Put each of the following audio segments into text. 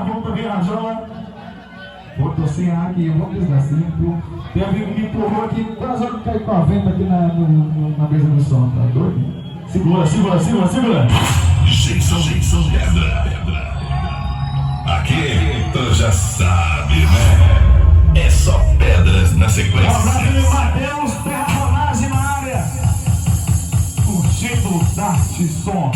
volta viajou. Botou sem ar aqui, eu vou pisar assim. Tem amigo que me empurrou aqui, quase eu caí com a venta aqui na mesa do som, tá doido? Segura. Jason Pedra. Aqui tu já sabe, né? É só pedras na sequência. Matheus, personagem na área. Curtindo Darte Som.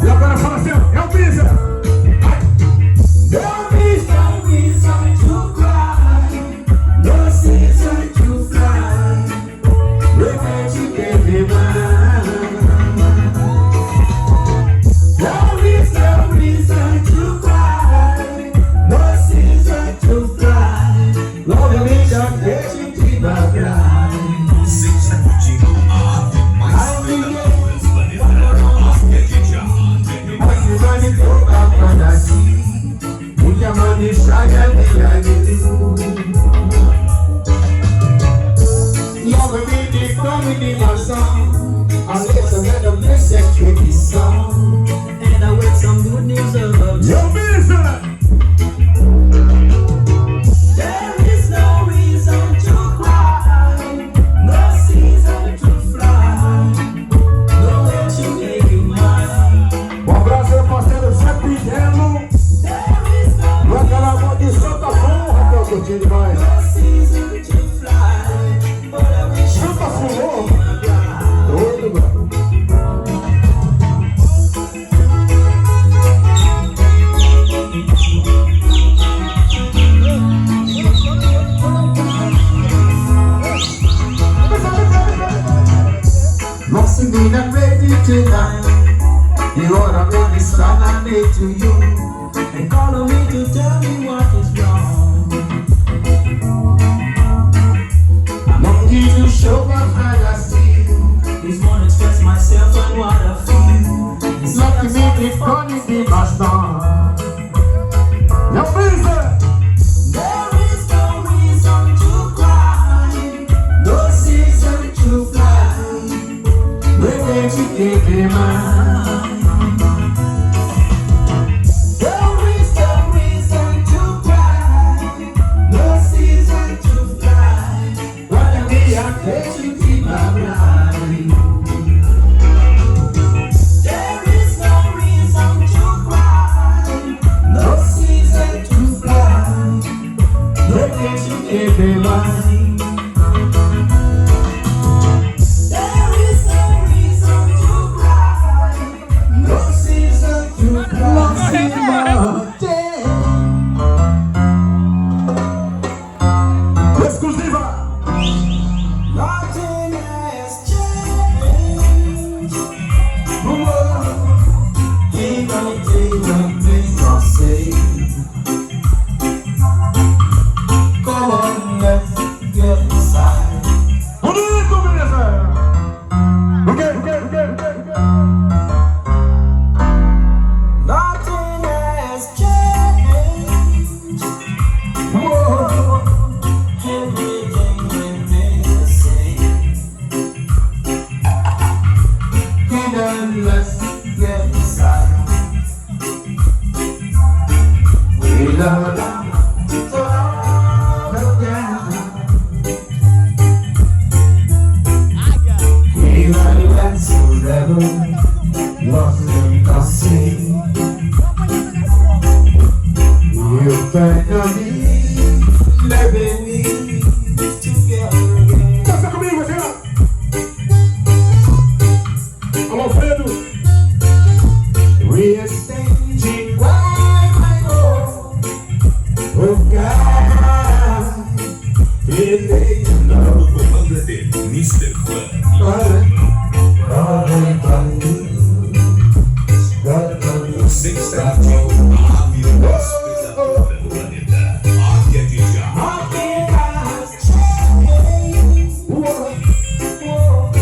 E agora fala assim, é o Pisa! Você está curtindo a will be my song. I'll listen to the music tricky song. And I with some good news about you. Yo, business! There is no reason to cry, no season to fly. No way to make you mine. Abraço aí, parceiro Zé Pidelo. Vai aquela voz de Santa Porra, que eu curti demais. Santa Fulô. Doido, mano. Lost in being ready tonight. The Lord of every son I made to you. And call on me to tell me what is wrong. I'm on you to show what I see. This morning express myself and what I feel. It's like you make it funny, be my star. Yo, business! There is no reason to cry, no season to fly. When they take me mine. There is no reason to cry, no season to fly. What me I take you keep my blind. There is no reason to cry, no season to fly. No way to keep me mine. There is no reason to cry, no season to cry. Lost in my day. Exclusiva! Nothing has changed. Whoa. Ain't gonna take one thing I say. Come on, let's get inside. Bonito, beleza! O quê? Nothing has changed. Whoa. Everything remains the same. Come on, let's get inside. We love to talk again. We ride dance forever, lost in the sea. You find me, living me together again. Dança comigo, aqui, ó! Alô, Alfredo! We are staging why I go. Oh God, it ain't enough. Comanda de Mr. Fun. Sensacional, a melhor espectadora do planeta. Águia de já. Nothing has changed. Whoa, whoa.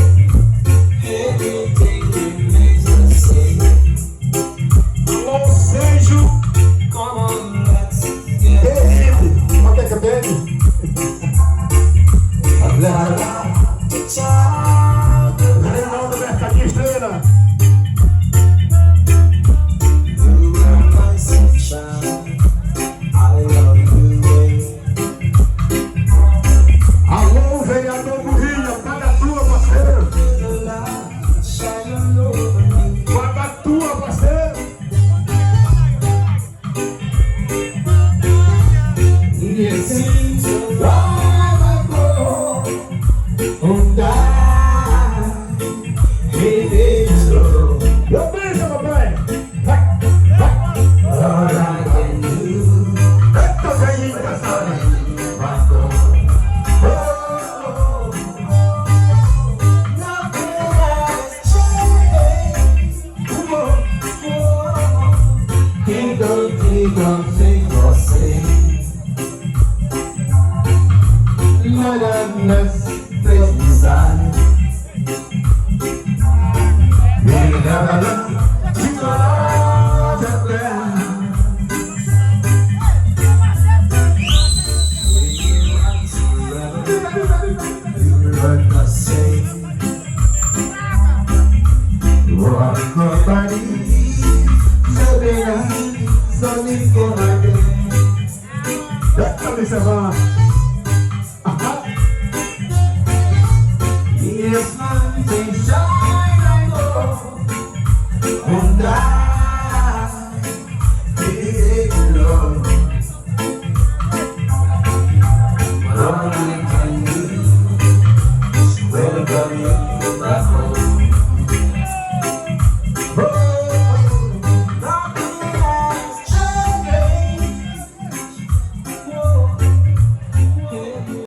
Everything remains the same. Alô, Festejo! Come on, let's get Ei, Mateca Baby! Raimundo, Mercadinho Estrela! You are my sunshine. I love you, baby. Alô, vereador Burrinha, paga a tua, parceiro! The light shine over me. Paga a tua, parceiro! It seems so long ago. Oh, die. Hey, baby, slow. Eu beijo, papai! All I can do. Eita, velhinho engraçado! My God. Oh, nothing has changed. Whoa, whoa. He don't think or say. Let us praise His eye. We never